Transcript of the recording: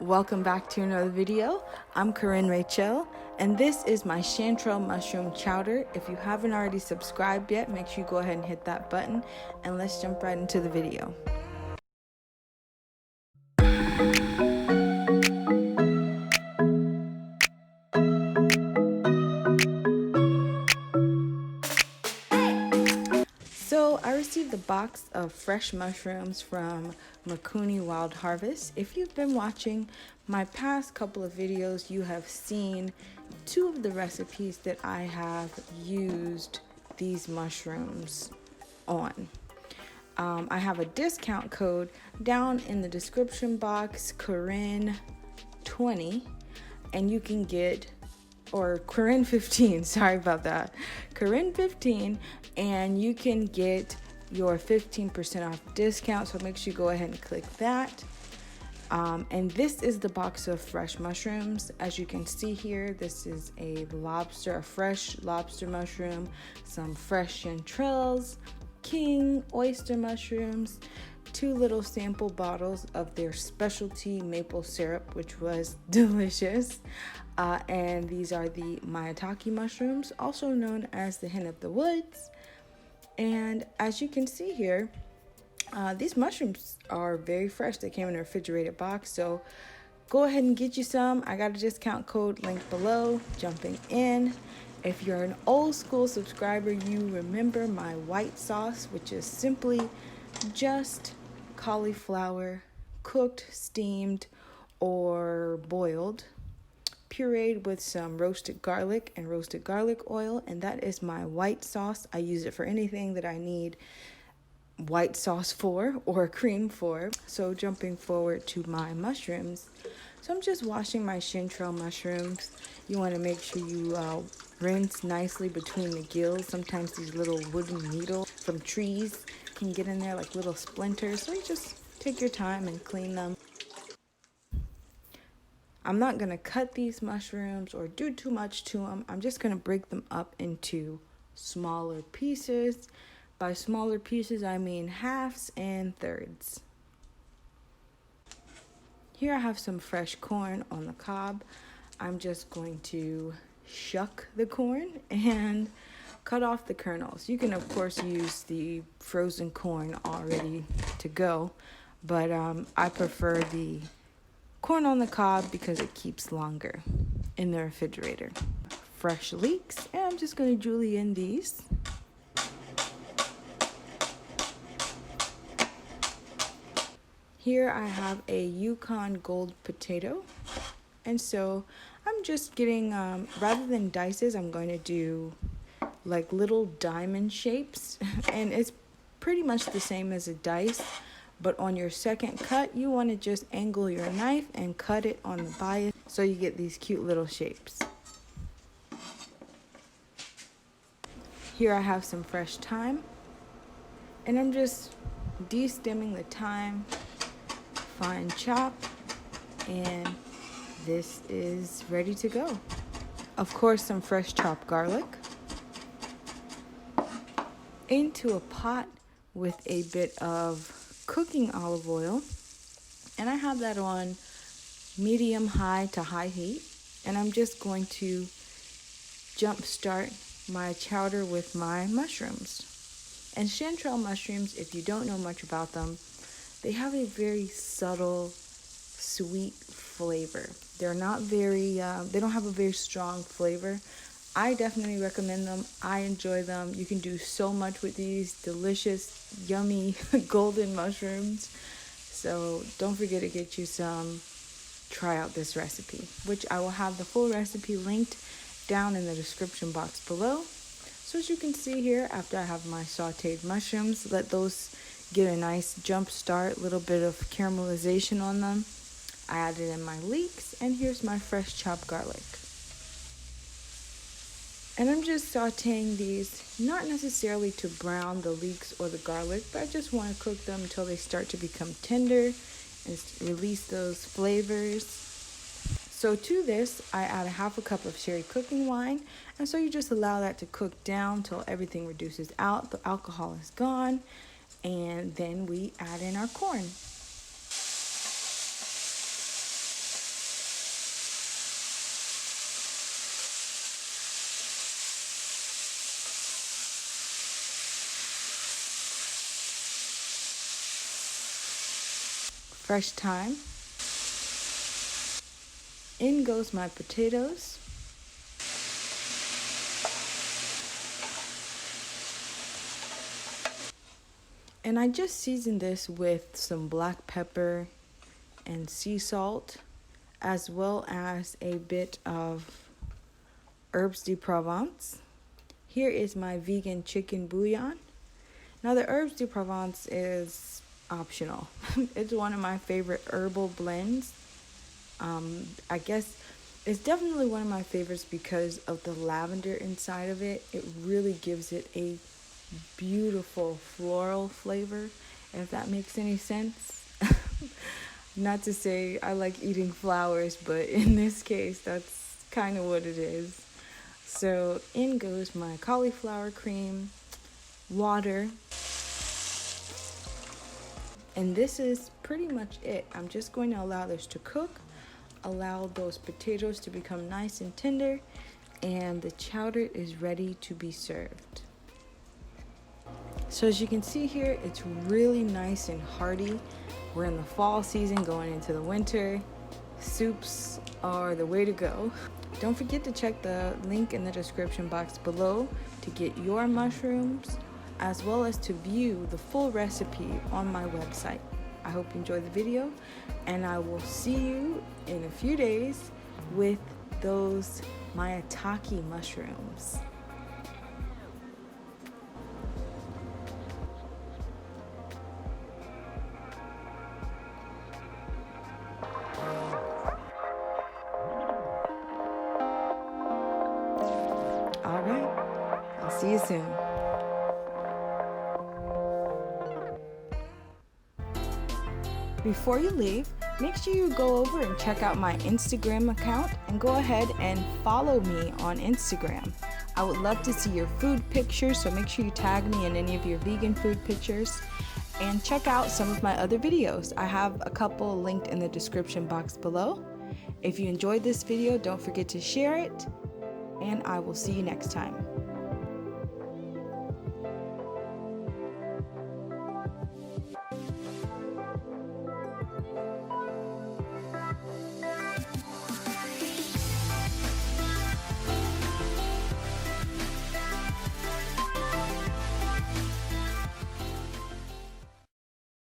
Welcome back to another video. I'm Korenn Rachelle, and this is my Chanterelle Mushroom Chowder. If you haven't already subscribed yet, make sure you go ahead and hit that button, and let's jump right into the video. So I received a box of fresh mushrooms from Mikuni Wild Harvest. If you've been watching my past couple of videos, you have seen two of the recipes that I have used these mushrooms on. I have a discount code down in the description box, Korenn20, and you can get, or Korenn15, sorry about that, Korenn15, and you can get your 15% off discount, so make sure you go ahead and click that. And this is the box of fresh mushrooms. As you can see here, this is a fresh lobster mushroom, some fresh chanterelles, king oyster mushrooms, 2 little sample bottles of their specialty maple syrup, which was delicious. And these are the maitake mushrooms, also known as the hen of the woods. And as you can see here, these mushrooms are very fresh. They came in a refrigerated box, so go ahead and get you some. I got a discount code linked below. Jumping in, if you're an old school subscriber, you remember my white sauce, which is simply just cauliflower cooked, steamed, or boiled, pureed with some roasted garlic and roasted garlic oil, and that is my white sauce. I use it for anything that I need white sauce for or cream for. So jumping forward to my mushrooms, so I'm just washing my chanterelle mushrooms. You want to make sure you rinse nicely between the gills. Sometimes these little wooden needles from trees can get in there like little splinters, so you just take your time and clean them. I'm not going to cut these mushrooms or do too much to them. I'm just going to break them up into smaller pieces. By smaller pieces, I mean halves and thirds. Here I have some fresh corn on the cob. I'm just going to shuck the corn and cut off the kernels. You can, of course, use the frozen corn already to go, but I prefer the corn on the cob because it keeps longer in the refrigerator. Fresh leeks, and I'm just going to julienne these. Here I have a Yukon Gold potato, and so I'm just getting, rather than dices, I'm going to do like little diamond shapes, and it's pretty much the same as a dice, but on your second cut, you want to just angle your knife and cut it on the bias so you get these cute little shapes. Here I have some fresh thyme, and I'm just de-stemming the thyme, fine chop, and this is ready to go. Of course, some fresh chopped garlic into a pot with a bit of cooking olive oil, and I have that on medium high to high heat, and I'm just going to jump start my chowder with my mushrooms. And chanterelle mushrooms, if you don't know much about them, they have a very subtle, sweet flavor. They're not very, they don't have a very strong flavor. I definitely recommend them. I enjoy them. You can do so much with these delicious, yummy, golden mushrooms. So don't forget to get you some. Try out this recipe, which I will have the full recipe linked down in the description box below. So as you can see here, after I have my sauteed mushrooms, let those get a nice jump start, little bit of caramelization on them. I added in my leeks, and here's my fresh chopped garlic. And I'm just sauteing these, not necessarily to brown the leeks or the garlic, but I just want to cook them until they start to become tender and release those flavors. So to this, I add a half a cup of sherry cooking wine, and so you just allow that to cook down till everything reduces out, the alcohol is gone, and then we add in our corn. fresh thyme. In goes my potatoes. And I just seasoned this with some black pepper and sea salt, as well as a bit of herbes de Provence. Here is my vegan chicken bouillon. Now the herbes de Provence is optional. It's one of my favorite herbal blends. I guess it's definitely one of my favorites because of the lavender inside of it. It really gives it a beautiful floral flavor, if that makes any sense. Not to say I like eating flowers, but in this case, that's kind of what it is. So in goes my cauliflower cream, water, and this is pretty much it. I'm just going to allow this to cook, allow those potatoes to become nice and tender, and the chowder is ready to be served. So as you can see here, it's really nice and hearty. We're in the fall season going into the winter. Soups are the way to go. Don't forget to check the link in the description box below to get your mushrooms, as well as to view the full recipe on my website. I hope you enjoyed the video, and I will see you in a few days with those maitake mushrooms. All right, I'll see you soon. Before you leave, make sure you go over and check out my Instagram account and go ahead and follow me on Instagram. I would love to see your food pictures, so make sure you tag me in any of your vegan food pictures, and check out some of my other videos. I have a couple linked in the description box below. If you enjoyed this video, don't forget to share it, and I will see you next time.